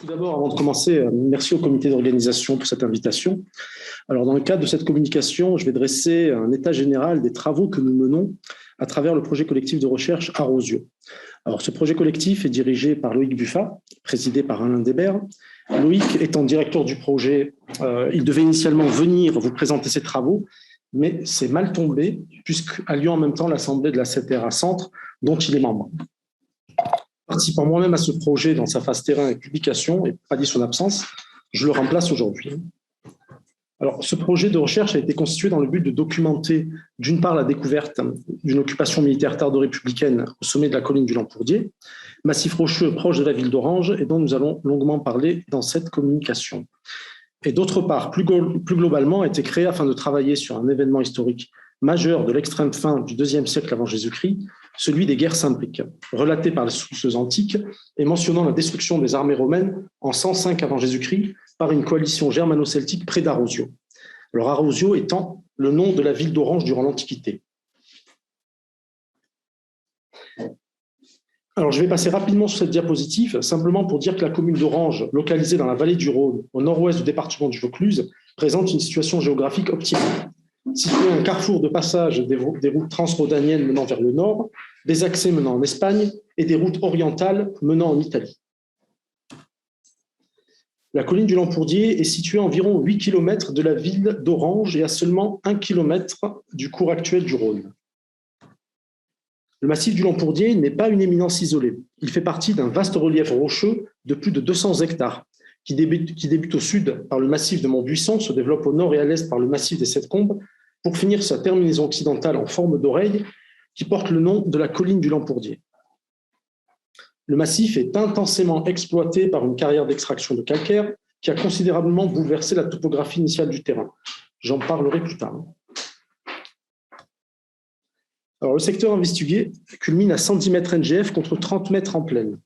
Tout d'abord, avant de commencer, merci au comité d'organisation pour cette invitation. Alors, dans le cadre de cette communication, je vais dresser un état général des travaux que nous menons à travers le projet collectif de recherche Arosio. Alors, ce projet collectif est dirigé par Loïc Buffat, présidé par Alain Débert. Loïc étant directeur du projet, il devait initialement venir vous présenter ses travaux, mais c'est mal tombé, puisqu'a lieu en même temps l'assemblée de la CTRA Centre, dont il est membre. Participant moi-même à ce projet dans sa phase terrain et publication, et pas dit son absence, je le remplace aujourd'hui. Alors, ce projet de recherche a été constitué dans le but de documenter, d'une part, la découverte d'une occupation militaire tardo-républicaine au sommet de la colline du Lampourdier, massif rocheux proche de la ville d'Orange, et dont nous allons longuement parler dans cette communication. Et d'autre part, plus globalement, a été créé afin de travailler sur un événement historique majeur de l'extrême fin du IIe siècle avant Jésus-Christ, celui des guerres cimbriques, relaté par les sources antiques et mentionnant la destruction des armées romaines en 105 avant Jésus-Christ par une coalition germano-celtique près d'Arosio. Alors Arosio étant le nom de la ville d'Orange durant l'Antiquité. Alors je vais passer rapidement sur cette diapositive, simplement pour dire que la commune d'Orange, localisée dans la vallée du Rhône, au nord-ouest du département du Vaucluse, présente une situation géographique optimale. Situé un carrefour de passage des routes transrhodaniennes menant vers le nord, des accès menant en Espagne et des routes orientales menant en Italie. La colline du Lampourdier est située à environ 8 km de la ville d'Orange et à seulement 1 km du cours actuel du Rhône. Le massif du Lampourdier n'est pas une éminence isolée. Il fait partie d'un vaste relief rocheux de plus de 200 hectares, qui débute au sud par le massif de Montbuisson, se développe au nord et à l'est par le massif des Sept Combes, pour finir sa terminaison occidentale en forme d'oreille, qui porte le nom de la colline du Lampourdier. Le massif est intensément exploité par une carrière d'extraction de calcaire qui a considérablement bouleversé la topographie initiale du terrain. J'en parlerai plus tard. Alors, le secteur investigué culmine à 110 mètres NGF contre 30 mètres en plaine.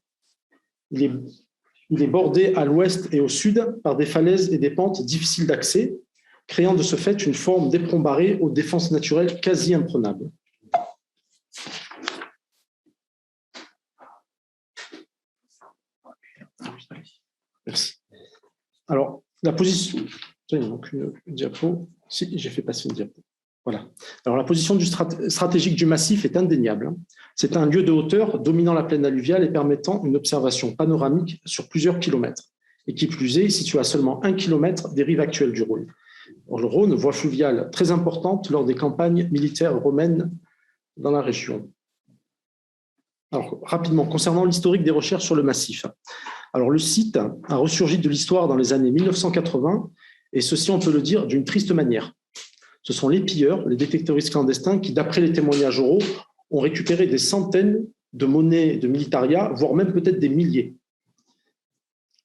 Il est bordé à l'ouest et au sud par des falaises et des pentes difficiles d'accès, créant de ce fait une forme d'éperon barré aux défenses naturelles quasi imprenables. Merci. Alors, la position... Il manque une diapo. Si, j'ai fait passer une diapo. Voilà. Alors, la position stratégique du massif est indéniable. C'est un lieu de hauteur dominant la plaine alluviale et permettant une observation panoramique sur plusieurs kilomètres. Et qui plus est, situé à seulement 1 km des rives actuelles du Rhône. Le Rhône, voie fluviale très importante lors des campagnes militaires romaines dans la région. Alors, rapidement, concernant l'historique des recherches sur le massif. Alors, le site a ressurgi de l'histoire dans les années 1980, et ceci, on peut le dire, d'une triste manière. Ce sont les pilleurs, les détectoristes clandestins, qui, d'après les témoignages oraux, ont récupéré des centaines de monnaies de militaria, voire même peut-être des milliers.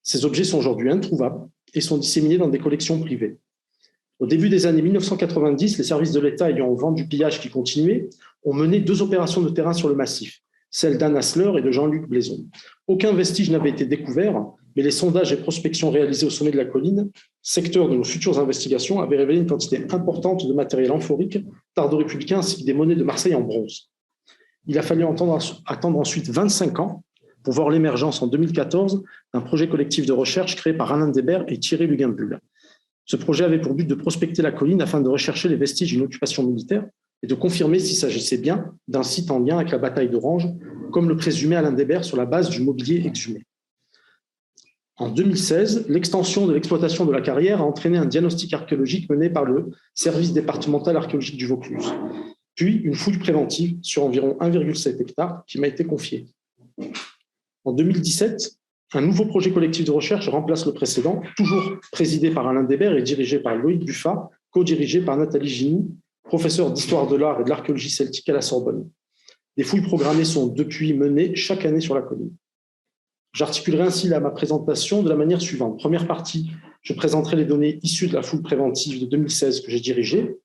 Ces objets sont aujourd'hui introuvables et sont disséminés dans des collections privées. Au début des années 1990, les services de l'État ayant au vent du pillage qui continuait ont mené 2 opérations de terrain sur le massif, celle d'Anne Hassler et de Jean-Luc Blaison. Aucun vestige n'avait été découvert, mais les sondages et prospections réalisés au sommet de la colline, secteur de nos futures investigations, avaient révélé une quantité importante de matériel amphorique, tardo-républicain, ainsi que des monnaies de Marseille en bronze. Il a fallu attendre ensuite 25 ans pour voir l'émergence en 2014 d'un projet collectif de recherche créé par Alain Débert et Thierry Luguimbul. Ce projet avait pour but de prospecter la colline afin de rechercher les vestiges d'une occupation militaire et de confirmer s'il s'agissait bien d'un site en lien avec la bataille d'Orange, comme le présumait Alain Débert sur la base du mobilier exhumé. En 2016, l'extension de l'exploitation de la carrière a entraîné un diagnostic archéologique mené par le service départemental archéologique du Vaucluse, puis une fouille préventive sur environ 1,7 hectare qui m'a été confiée. En 2017, un nouveau projet collectif de recherche remplace le précédent, toujours présidé par Alain Débert et dirigé par Loïc Buffat, co-dirigé par Nathalie Giny, professeure d'histoire de l'art et de l'archéologie celtique à la Sorbonne. Des fouilles programmées sont depuis menées chaque année sur la colline. J'articulerai ainsi ma présentation de la manière suivante. Première partie, je présenterai les données issues de la fouille préventive de 2016 que j'ai dirigée,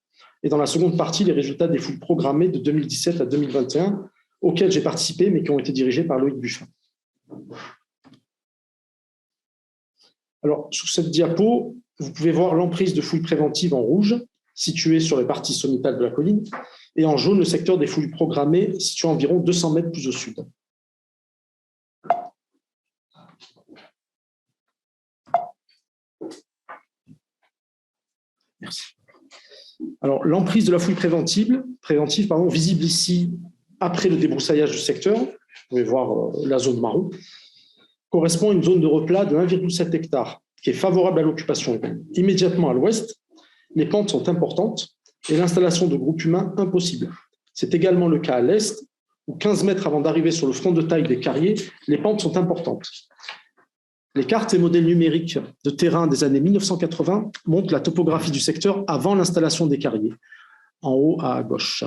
et dans la seconde partie, les résultats des fouilles programmées de 2017 à 2021, auxquelles j'ai participé, mais qui ont été dirigées par Loïc Buffat. Alors, sur cette diapo, vous pouvez voir l'emprise de fouilles préventives en rouge, située sur les parties sommitales de la colline, et en jaune, le secteur des fouilles programmées, situé à environ 200 mètres plus au sud. Merci. Alors, l'emprise de la fouille préventive, visible ici après le débroussaillage du secteur, vous pouvez voir la zone marron, correspond à une zone de replat de 1,7 hectare qui est favorable à l'occupation humaine. Immédiatement à l'ouest, les pentes sont importantes et l'installation de groupes humains impossible. C'est également le cas à l'est, où 15 mètres avant d'arriver sur le front de taille des carriers, les pentes sont importantes. Les cartes et modèles numériques de terrain des années 1980 montrent la topographie du secteur avant l'installation des carriers, en haut à gauche,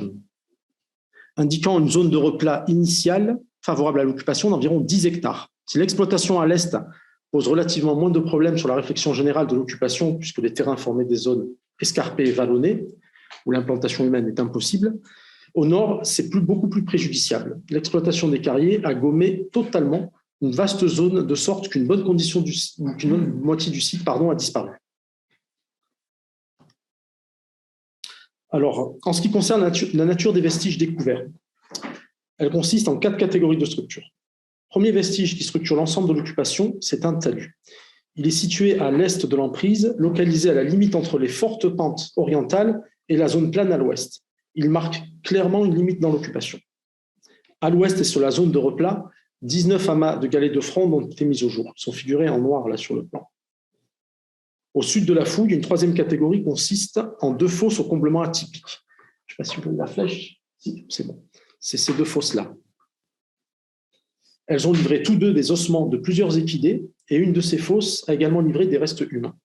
indiquant une zone de replat initiale favorable à l'occupation d'environ 10 hectares. Si l'exploitation à l'est pose relativement moins de problèmes sur la réflexion générale de l'occupation, puisque les terrains formaient des zones escarpées et vallonnées, où l'implantation humaine est impossible, au nord, c'est beaucoup plus préjudiciable. L'exploitation des carriers a gommé totalement une vaste zone de sorte qu'une bonne moitié du site a disparu. Alors, en ce qui concerne la nature des vestiges découverts, elle consiste en 4 catégories de structures. Premier vestige qui structure l'ensemble de l'occupation, c'est un talus. Il est situé à l'est de l'emprise, localisé à la limite entre les fortes pentes orientales et la zone plane à l'ouest. Il marque clairement une limite dans l'occupation. À l'ouest et sur la zone de replat, 19 amas de galets de fronde ont été mis au jour. Ils sont figurés en noir là sur le plan. Au sud de la fouille, une troisième catégorie consiste en 2 fosses au comblement atypique. Je ne sais pas si vous voyez la flèche. Si, c'est bon. C'est ces 2 fosses-là. Elles ont livré tous 2 des ossements de plusieurs équidés et une de ces fosses a également livré des restes humains.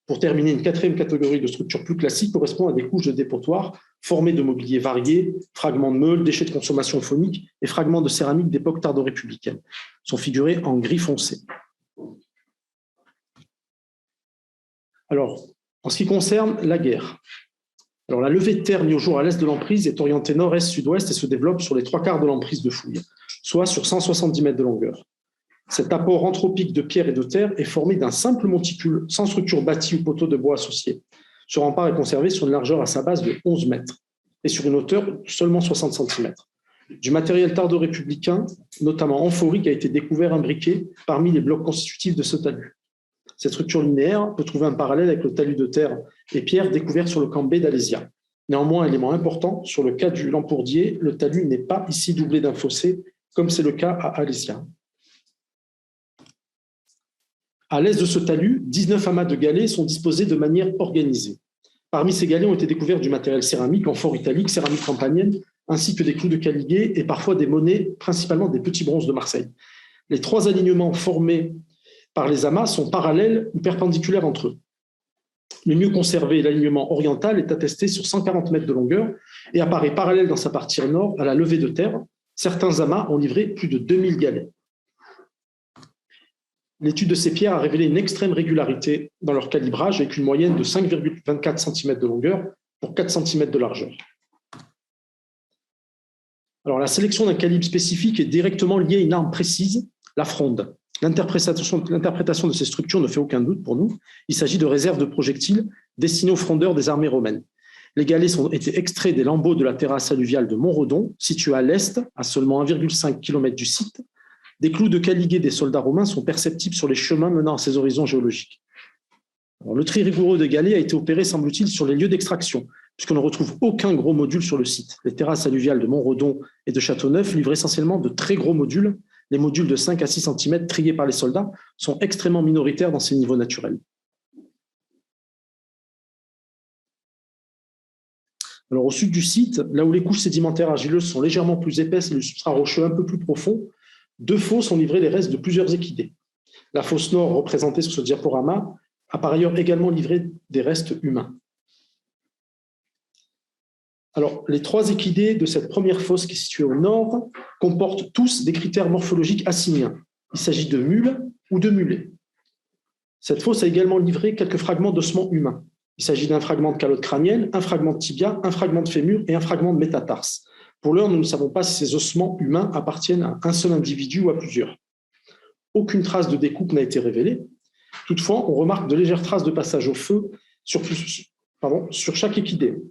Pour terminer, une 4e catégorie de structures plus classiques correspond à des couches de dépotoirs formées de mobilier varié, fragments de meules, déchets de consommation phonique et fragments de céramique d'époque tardo-républicaine. Ils sont figurés en gris foncé. Alors, en ce qui concerne la guerre, la levée de terre mise au jour à l'est de l'emprise est orientée nord-est-sud-ouest et se développe sur les 3/4 de l'emprise de fouille, soit sur 170 mètres de longueur. Cet apport anthropique de pierre et de terre est formé d'un simple monticule sans structure bâtie ou poteau de bois associé. Ce rempart est conservé sur une largeur à sa base de 11 mètres et sur une hauteur de seulement 60 cm. Du matériel tardo-républicain, notamment amphorique, a été découvert imbriqué parmi les blocs constitutifs de ce talus. Cette structure linéaire peut trouver un parallèle avec le talus de terre et pierre découvert sur le camp B d'Alésia. Néanmoins, élément important, sur le cas du Lampourdier, le talus n'est pas ici doublé d'un fossé, comme c'est le cas à Alésia. À l'est de ce talus, 19 amas de galets sont disposés de manière organisée. Parmi ces galets ont été découverts du matériel céramique, amphore italique, céramique campanienne, ainsi que des clous de caligué et parfois des monnaies, principalement des petits bronzes de Marseille. Les 3 alignements formés par les amas sont parallèles ou perpendiculaires entre eux. Le mieux conservé, l'alignement oriental, est attesté sur 140 mètres de longueur et apparaît parallèle dans sa partie nord à la levée de terre. Certains amas ont livré plus de 2000 galets. L'étude de ces pierres a révélé une extrême régularité dans leur calibrage avec une moyenne de 5,24 cm de longueur pour 4 cm de largeur. Alors, la sélection d'un calibre spécifique est directement liée à une arme précise, la fronde. L'interprétation de ces structures ne fait aucun doute pour nous. Il s'agit de réserves de projectiles destinées aux frondeurs des armées romaines. Les galets ont été extraits des lambeaux de la terrasse alluviale de Montredon, située à l'est, à seulement 1,5 km du site. Des clous de caligué des soldats romains sont perceptibles sur les chemins menant à ces horizons géologiques. Alors, le tri rigoureux des galets a été opéré, semble-t-il, sur les lieux d'extraction, puisqu'on ne retrouve aucun gros module sur le site. Les terrasses alluviales de Montredon et de Châteauneuf livrent essentiellement de très gros modules. Les modules de 5 à 6 cm triés par les soldats sont extrêmement minoritaires dans ces niveaux naturels. Alors, au sud du site, là où les couches sédimentaires argileuses sont légèrement plus épaisses et le substrat rocheux un peu plus profond, 2 fosses ont livré les restes de plusieurs équidés. La fosse nord, représentée sur ce diaporama, a par ailleurs également livré des restes humains. Alors, les 3 équidés de cette première fosse qui est située au nord comportent tous des critères morphologiques assyniens. Il s'agit de mules ou de mulets. Cette fosse a également livré quelques fragments d'ossements humains. Il s'agit d'un fragment de calotte crânienne, un fragment de tibia, un fragment de fémur et un fragment de métatarse. Pour l'heure, nous ne savons pas si ces ossements humains appartiennent à un seul individu ou à plusieurs. Aucune trace de découpe n'a été révélée. Toutefois, on remarque de légères traces de passage au feu sur chaque équidé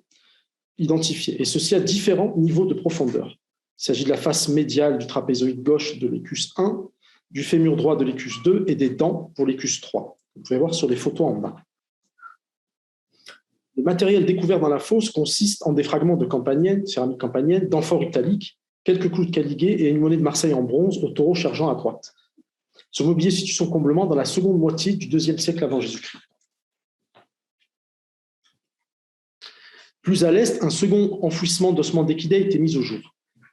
identifié, et ceci à différents niveaux de profondeur. Il s'agit de la face médiale du trapézoïde gauche de l'écus 1, du fémur droit de l'écus 2 et des dents pour l'écus 3. Vous pouvez voir sur les photos en bas. Le matériel découvert dans la fosse consiste en des fragments de campanienne, céramique campanienne, d'amphores italiques, quelques clous de caligué et une monnaie de Marseille en bronze au taureau chargeant à droite. Ce mobilier situe son comblement dans la seconde moitié du IIe siècle avant Jésus-Christ. Plus à l'est, un second enfouissement d'ossements d'équidés a été mis au jour.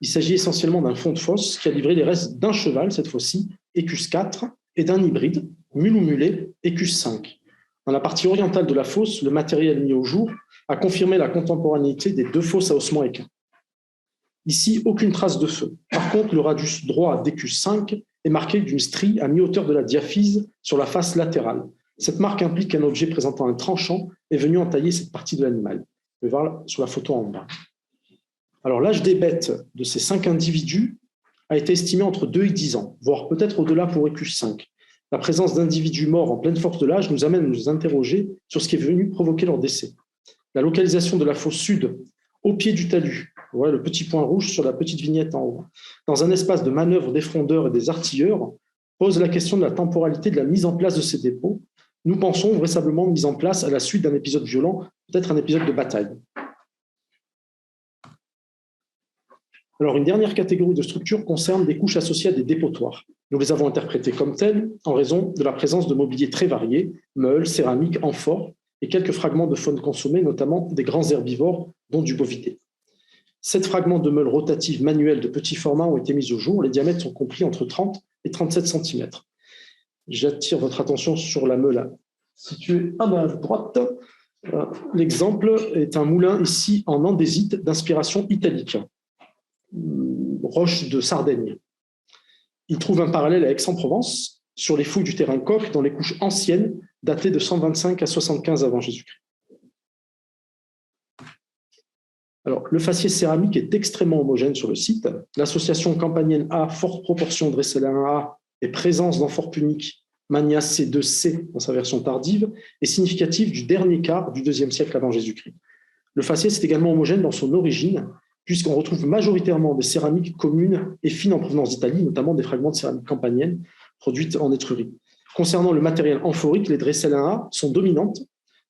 Il s'agit essentiellement d'un fond de fosse qui a livré les restes d'un cheval, cette fois-ci, Écus 4, et d'un hybride, mule ou mulet, Écus 5. Dans la partie orientale de la fosse, le matériel mis au jour a confirmé la contemporanéité des deux fosses à ossements équins. Ici, aucune trace de feu. Par contre, le radius droit d'Écus 5 est marqué d'une strie à mi-hauteur de la diaphyse sur la face latérale. Cette marque implique qu'un objet présentant un tranchant est venu entailler cette partie de l'animal. Vous pouvez voir sur la photo en bas. Alors, l'âge des bêtes de ces 5 individus a été estimé entre 2 et 10 ans, voire peut-être au-delà pour Écus 5. La présence d'individus morts en pleine force de l'âge nous amène à nous interroger sur ce qui est venu provoquer leur décès. La localisation de la fosse sud, au pied du talus, voilà le petit point rouge sur la petite vignette en haut, dans un espace de manœuvre des frondeurs et des artilleurs, pose la question de la temporalité de la mise en place de ces dépôts. Nous pensons vraisemblablement mise en place à la suite d'un épisode violent, peut-être un épisode de bataille. Alors, une dernière catégorie de structures concerne des couches associées à des dépotoirs. Nous les avons interprétées comme telles en raison de la présence de mobilier très varié, meules, céramiques, amphores et quelques fragments de faune consommée, notamment des grands herbivores, dont du bovidé. 7 fragments de meules rotatives manuelles de petit format ont été mis au jour. Les diamètres sont compris entre 30 et 37 cm. J'attire votre attention sur la meule située à ma droite. L'exemple est un moulin ici en andésite d'inspiration italique. Roche de Sardaigne. Il trouve un parallèle à Aix-en-Provence sur les fouilles du terrain Coq dans les couches anciennes datées de 125 à 75 avant Jésus-Christ. Alors, le faciès céramique est extrêmement homogène sur le site. L'association campanienne A, forte proportion de A et présence d'amphores puniques Magna C2C dans sa version tardive est significative du dernier quart du IIe siècle avant Jésus-Christ. Le faciès est également homogène dans son origine, puisqu'on retrouve majoritairement des céramiques communes et fines en provenance d'Italie, notamment des fragments de céramique campanienne produites en Étrurie. Concernant le matériel amphorique, les Dressel 1A sont dominantes.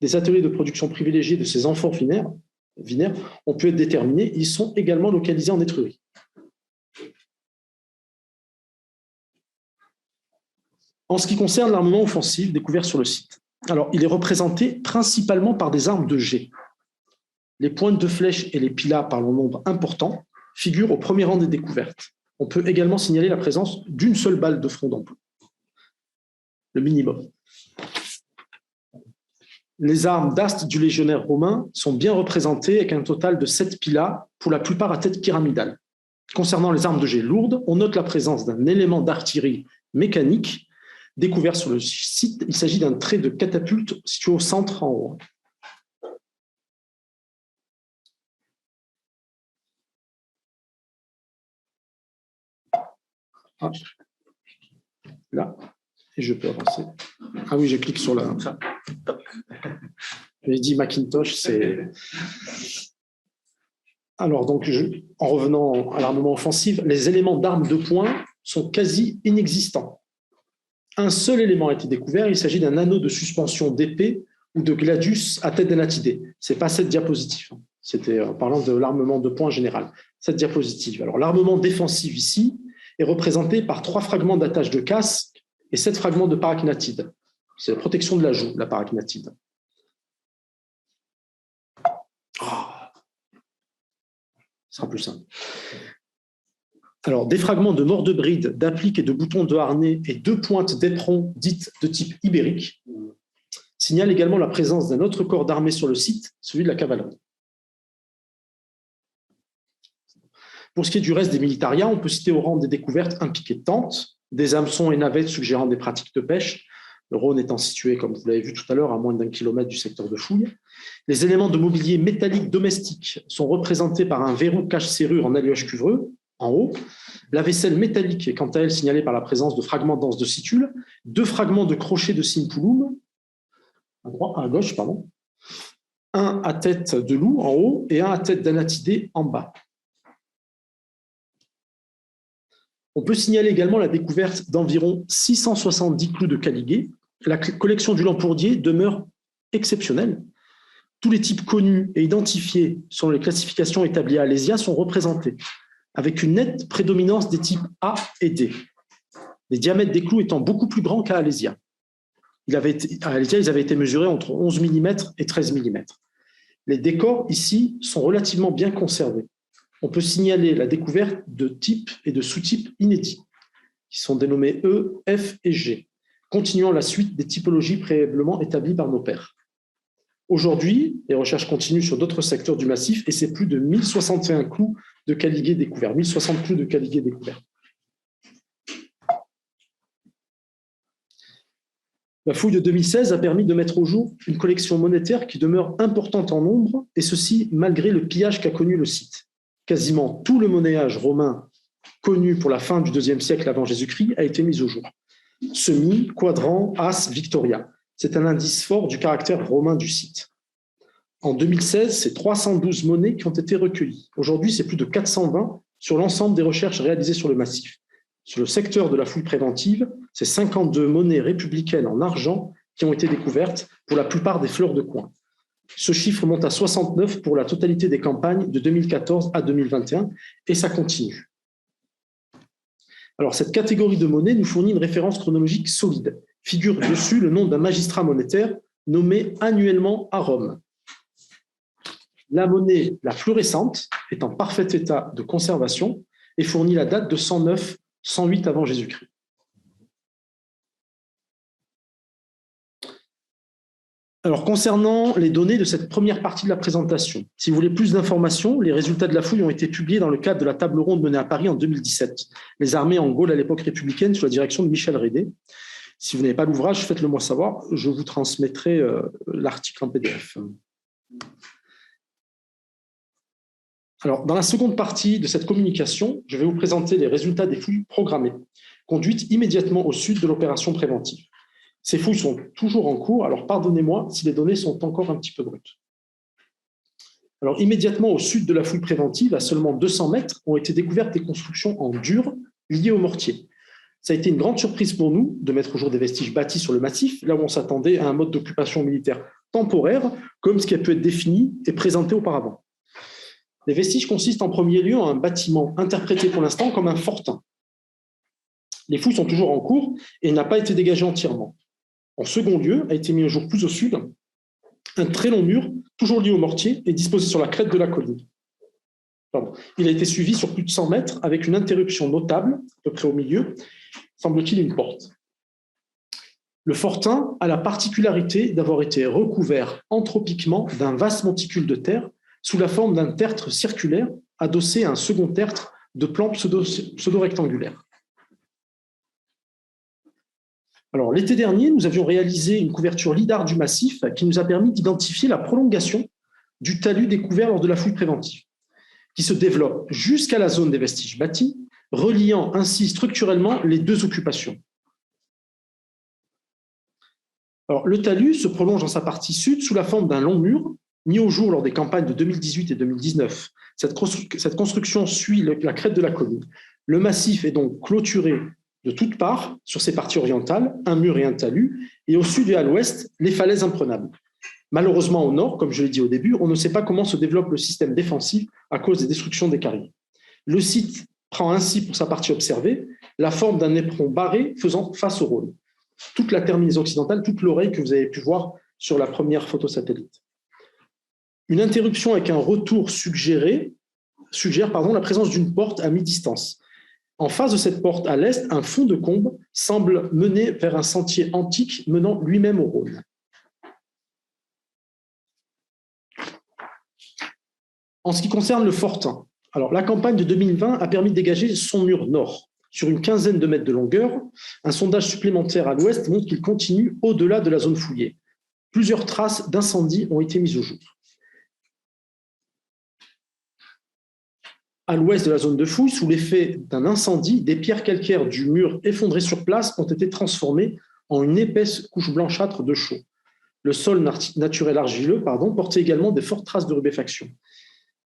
Des ateliers de production privilégiés de ces amphores vinaires ont pu être déterminés. Ils sont également localisés en Étrurie. En ce qui concerne l'armement offensif découvert sur le site, alors, il est représenté principalement par des armes de jet. Les pointes de flèches et les pilas, par leur nombre important, figurent au premier rang des découvertes. On peut également signaler la présence d'une seule balle de front d'emploi, le minimum. Les armes d'astes du légionnaire romain sont bien représentées avec un total de 7 pilas, pour la plupart à tête pyramidale. Concernant les armes de jet lourdes, on note la présence d'un élément d'artillerie mécanique découvert sur le site. Il s'agit d'un trait de catapulte situé au centre en haut. Ah. Là, et je peux avancer. Ah oui, je clique sur la. J'ai dit Macintosh, c'est. Alors, donc, en revenant à l'armement offensif, les éléments d'armes de poing sont quasi inexistants. Un seul élément a été découvert, il s'agit d'un anneau de suspension d'épée ou de gladius à tête d'anatidé. Ce n'est pas cette diapositive, c'était en parlant de l'armement de poing général. Cette diapositive. Alors, l'armement défensif ici est représenté par 3 fragments d'attache de casque et 7 fragments de paraquinatide. C'est la protection de la joue, la paraquinatide. Ce sera plus simple. Alors, des fragments de mort de bride, d'appliques et de boutons de harnais et 2 pointes d'éperon dites de type ibérique signalent également la présence d'un autre corps d'armée sur le site, celui de la cavalerie. Pour ce qui est du reste des militariats, on peut citer au rang des découvertes un piquet de tente, des hameçons et navettes suggérant des pratiques de pêche, le Rhône étant situé, comme vous l'avez vu tout à l'heure, à moins d'1 kilomètre du secteur de fouille. Les éléments de mobilier métallique domestique sont représentés par un verrou cache-serrure en alliage cuivreux, en haut. La vaisselle métallique est quant à elle signalée par la présence de fragments d'anse de situle, 2 fragments de crochet de simpulum, à gauche, pardon, un à tête de loup en haut et un à tête d'anatidé en bas. On peut signaler également la découverte d'environ 670 clous de caligué. La collection du Lampourdier demeure exceptionnelle. Tous les types connus et identifiés selon les classifications établies à Alésia sont représentés, avec une nette prédominance des types A et D. Les diamètres des clous étant beaucoup plus grands qu'à Alésia. À Alésia, ils avaient été mesurés entre 11 mm et 13 mm. Les décors ici sont relativement bien conservés. On peut signaler la découverte de types et de sous-types inédits, qui sont dénommés E, F et G, continuant la suite des typologies préalablement établies par nos pairs. Aujourd'hui, les recherches continuent sur d'autres secteurs du massif et c'est plus de 1061 clous de caligués découverts, 1060 clous de caligués découverts. La fouille de 2016 a permis de mettre au jour une collection monétaire qui demeure importante en nombre, et ceci malgré le pillage qu'a connu le site. Quasiment tout le monnayage romain connu pour la fin du IIe siècle avant Jésus-Christ a été mis au jour. Semis, quadrant, as, victoria. C'est un indice fort du caractère romain du site. En 2016, c'est 312 monnaies qui ont été recueillies. Aujourd'hui, c'est plus de 420 sur l'ensemble des recherches réalisées sur le massif. Sur le secteur de la fouille préventive, c'est 52 monnaies républicaines en argent qui ont été découvertes pour la plupart des fleurs de coin. Ce chiffre monte à 69 pour la totalité des campagnes de 2014 à 2021 et ça continue. Alors, cette catégorie de monnaies nous fournit une référence chronologique solide. Figure dessus le nom d'un magistrat monétaire nommé annuellement à Rome. La monnaie la plus récente est en parfait état de conservation et fournit la date de 109-108 avant Jésus-Christ. Alors, concernant les données de cette première partie de la présentation, si vous voulez plus d'informations, les résultats de la fouille ont été publiés dans le cadre de la table ronde menée à Paris en 2017. Les armées en Gaule à l'époque républicaine sous la direction de Michel Rédé. Si vous n'avez pas l'ouvrage, faites-le moi savoir, je vous transmettrai l'article en PDF. Alors, dans la seconde partie de cette communication, je vais vous présenter les résultats des fouilles programmées, conduites immédiatement au sud de l'opération préventive. Ces fouilles sont toujours en cours, alors pardonnez-moi si les données sont encore un petit peu brutes. Alors, immédiatement au sud de la fouille préventive, à seulement 200 mètres, ont été découvertes des constructions en dur liées au mortier. Ça a été une grande surprise pour nous de mettre au jour des vestiges bâtis sur le massif, là où on s'attendait à un mode d'occupation militaire temporaire, comme ce qui a pu être défini et présenté auparavant. Les vestiges consistent en premier lieu en un bâtiment interprété pour l'instant comme un fortin. Les fouilles sont toujours en cours et n'a pas été dégagé entièrement. En second lieu, a été mis au jour plus au sud, un très long mur, toujours lié au mortier et disposé sur la crête de la colline. Il a été suivi sur plus de 100 mètres avec une interruption notable, à peu près au milieu, semble-t-il une porte. Le fortin a la particularité d'avoir été recouvert anthropiquement d'un vaste monticule de terre sous la forme d'un tertre circulaire adossé à un second tertre de plan pseudo-rectangulaire. Alors, l'été dernier, nous avions réalisé une couverture lidar du massif qui nous a permis d'identifier la prolongation du talus découvert lors de la fouille préventive, qui se développe jusqu'à la zone des vestiges bâtis, reliant ainsi structurellement les deux occupations. Alors, le talus se prolonge dans sa partie sud sous la forme d'un long mur mis au jour lors des campagnes de 2018 et 2019. Cette construction suit la crête de la colline. Le massif est donc clôturé de toutes parts sur ses parties orientales, un mur et un talus, et au sud et à l'ouest, les falaises imprenables. Malheureusement, au nord, comme je l'ai dit au début, on ne sait pas comment se développe le système défensif à cause des destructions des carrières. Le site prend ainsi, pour sa partie observée, la forme d'un éperon barré faisant face au Rhône. Toute la terminaison occidentale, toute l'oreille que vous avez pu voir sur la première photo satellite. Une interruption avec un retour suggère la présence d'une porte à mi-distance. En face de cette porte à l'est, un fond de combe semble mener vers un sentier antique menant lui-même au Rhône. En ce qui concerne le fortin, alors la campagne de 2020 a permis de dégager son mur nord. Sur une quinzaine de mètres de longueur, un sondage supplémentaire à l'ouest montre qu'il continue au-delà de la zone fouillée. Plusieurs traces d'incendie ont été mises au jour. À l'ouest de la zone de fouille, sous l'effet d'un incendie, des pierres calcaires du mur effondrées sur place ont été transformées en une épaisse couche blanchâtre de chaux. Le sol naturel argileux portait également de fortes traces de rubéfaction.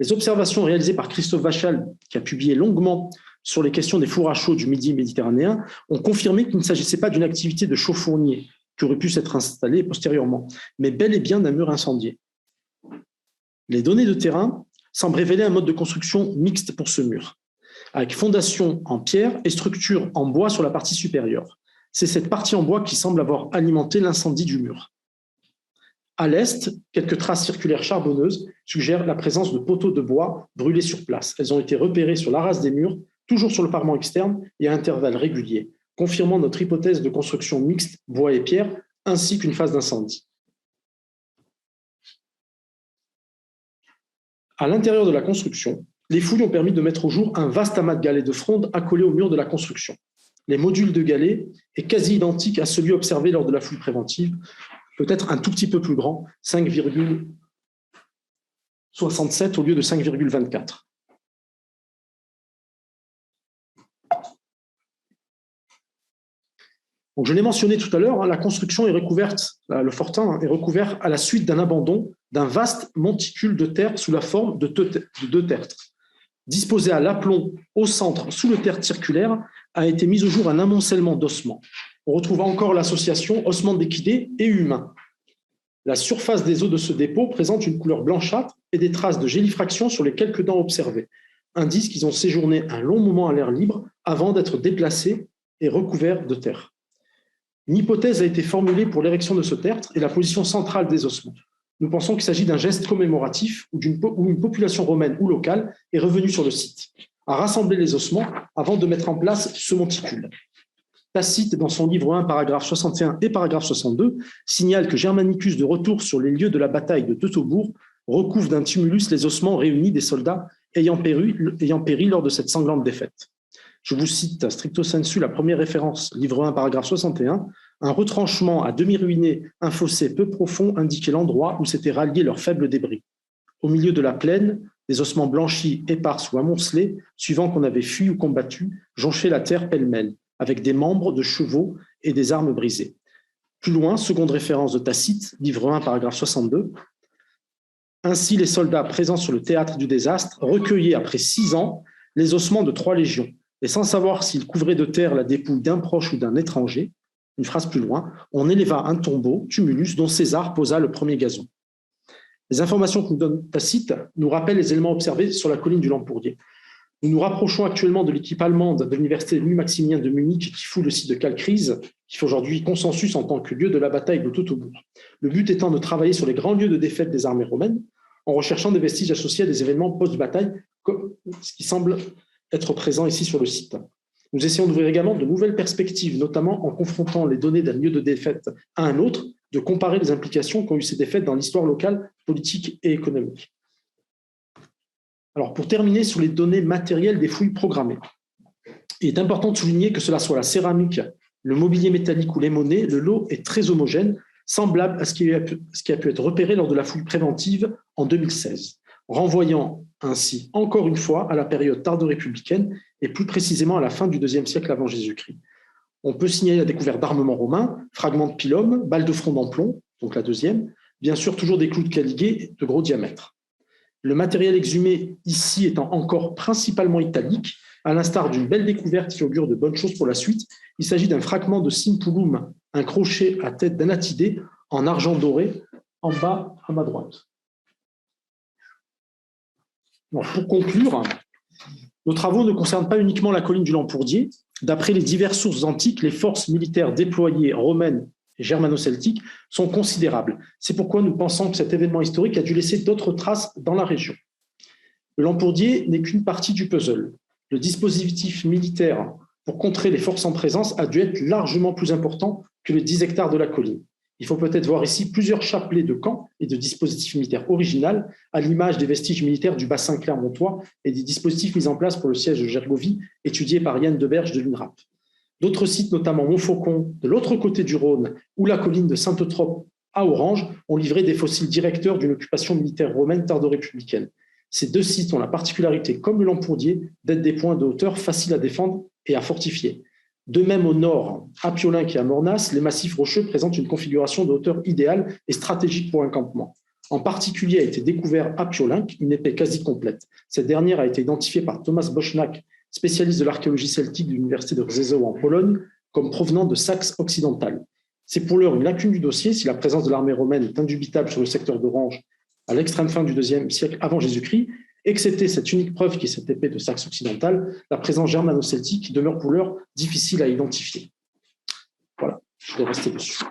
Les observations réalisées par Christophe Vachal, qui a publié longuement sur les questions des fours à chaux du Midi méditerranéen, ont confirmé qu'il ne s'agissait pas d'une activité de chaux fournier qui aurait pu s'être installée postérieurement, mais bel et bien d'un mur incendié. Les données de terrain semblent révéler un mode de construction mixte pour ce mur, avec fondation en pierre et structure en bois sur la partie supérieure. C'est cette partie en bois qui semble avoir alimenté l'incendie du mur. À l'est, quelques traces circulaires charbonneuses suggèrent la présence de poteaux de bois brûlés sur place. Elles ont été repérées sur la race des murs, toujours sur le parement externe et à intervalles réguliers, confirmant notre hypothèse de construction mixte bois et pierre, ainsi qu'une phase d'incendie. À l'intérieur de la construction, les fouilles ont permis de mettre au jour un vaste amas de galets de fronde accolés au mur de la construction. Les modules de galets est quasi identique à celui observé lors de la fouille préventive, peut-être un tout petit peu plus grand, 5,67 au lieu de 5,24. Donc, je l'ai mentionné tout à l'heure, la construction est recouverte, le fortin est recouvert à la suite d'un abandon d'un vaste monticule de terre sous la forme de deux tertres. Disposé à l'aplomb au centre, sous le tertre circulaire, a été mis au jour un amoncellement d'ossements. On retrouve encore l'association ossements d'équidés et humains. La surface des os de ce dépôt présente une couleur blanchâtre et des traces de gélifraction sur les quelques dents observées, indice qu'ils ont séjourné un long moment à l'air libre avant d'être déplacés et recouverts de terre. Une hypothèse a été formulée pour l'érection de ce tertre et la position centrale des ossements. Nous pensons qu'il s'agit d'un geste commémoratif où une population romaine ou locale est revenue sur le site, à rassembler les ossements avant de mettre en place ce monticule. Tacite, dans son livre 1, paragraphe 61 et paragraphe 62, signale que Germanicus, de retour sur les lieux de la bataille de Teutobourg, recouvre d'un tumulus les ossements réunis des soldats ayant péri lors de cette sanglante défaite. Je vous cite stricto sensu la première référence, livre 1, paragraphe 61. Un retranchement à demi ruiné, un fossé peu profond indiquait l'endroit où s'étaient ralliés leurs faibles débris. Au milieu de la plaine, des ossements blanchis, épars ou amoncelés, suivant qu'on avait fui ou combattu, jonchaient la terre pêle-mêle, avec des membres de chevaux et des armes brisées. Plus loin, seconde référence de Tacite, livre 1, paragraphe 62. Ainsi, les soldats présents sur le théâtre du désastre recueillaient après 6 ans les ossements de 3 légions, et sans savoir s'ils couvraient de terre la dépouille d'un proche ou d'un étranger, une phrase plus loin, on éleva un tombeau, tumulus, dont César posa le premier gazon. Les informations que nous donne Tacite nous rappellent les éléments observés sur la colline du Lampourdier. Nous nous rapprochons actuellement de l'équipe allemande de l'université Louis-Maximilien de Munich qui fout le site de Kalkriese, qui fait aujourd'hui consensus en tant que lieu de la bataille de Teutobourg. Le but étant de travailler sur les grands lieux de défaite des armées romaines en recherchant des vestiges associés à des événements post-bataille, ce qui semble être présent ici sur le site. Nous essayons d'ouvrir également de nouvelles perspectives, notamment en confrontant les données d'un lieu de défaite à un autre, de comparer les implications qu'ont eu ces défaites dans l'histoire locale, politique et économique. Alors, pour terminer sur les données matérielles des fouilles programmées, il est important de souligner que cela soit la céramique, le mobilier métallique ou les monnaies, le lot est très homogène, semblable à ce qui a pu être repéré lors de la fouille préventive en 2016, renvoyant ainsi encore une fois à la période tardo-républicaine et plus précisément à la fin du IIe siècle avant Jésus-Christ. On peut signaler la découverte d'armements romains, fragments de pilum, balles de front en plomb, donc la deuxième, bien sûr toujours des clous de caligué de gros diamètre. Le matériel exhumé ici étant encore principalement italique, à l'instar d'une belle découverte qui augure de bonnes choses pour la suite, il s'agit d'un fragment de simpulum, un crochet à tête d'anatidé en argent doré, en bas à ma droite. Bon, pour conclure, nos travaux ne concernent pas uniquement la colline du Lampourdier. D'après les diverses sources antiques, les forces militaires déployées romaines et germano-celtiques sont considérables. C'est pourquoi nous pensons que cet événement historique a dû laisser d'autres traces dans la région. Le Lampourdier n'est qu'une partie du puzzle. Le dispositif militaire pour contrer les forces en présence a dû être largement plus important que les 10 hectares de la colline. Il faut peut-être voir ici plusieurs chapelets de camps et de dispositifs militaires originaux, à l'image des vestiges militaires du bassin clermontois et des dispositifs mis en place pour le siège de Gergovie, étudiés par Yann Deberge de l'UNRAP. D'autres sites, notamment Montfaucon, de l'autre côté du Rhône, ou la colline de Sainte-Eutrope à Orange, ont livré des fossiles directeurs d'une occupation militaire romaine tardo-républicaine. Ces 2 sites ont la particularité, comme le Lampourdier, d'être des points de hauteur faciles à défendre et à fortifier. De même au nord, à Piolinc et à Mornas, les massifs rocheux présentent une configuration de hauteur idéale et stratégique pour un campement. En particulier a été découvert à Piolinc une épée quasi complète. Cette dernière a été identifiée par Thomas Boschnak, spécialiste de l'archéologie celtique de l'université de Rzeszów en Pologne, comme provenant de Saxe occidentale. C'est pour l'heure une lacune du dossier si la présence de l'armée romaine est indubitable sur le secteur d'Orange à l'extrême fin du IIe siècle avant Jésus-Christ, excepté cette unique preuve qui est cette épée de Saxe occidentale, la présence germano-celtique demeure pour l'heure difficile à identifier. Voilà, je vais rester dessus.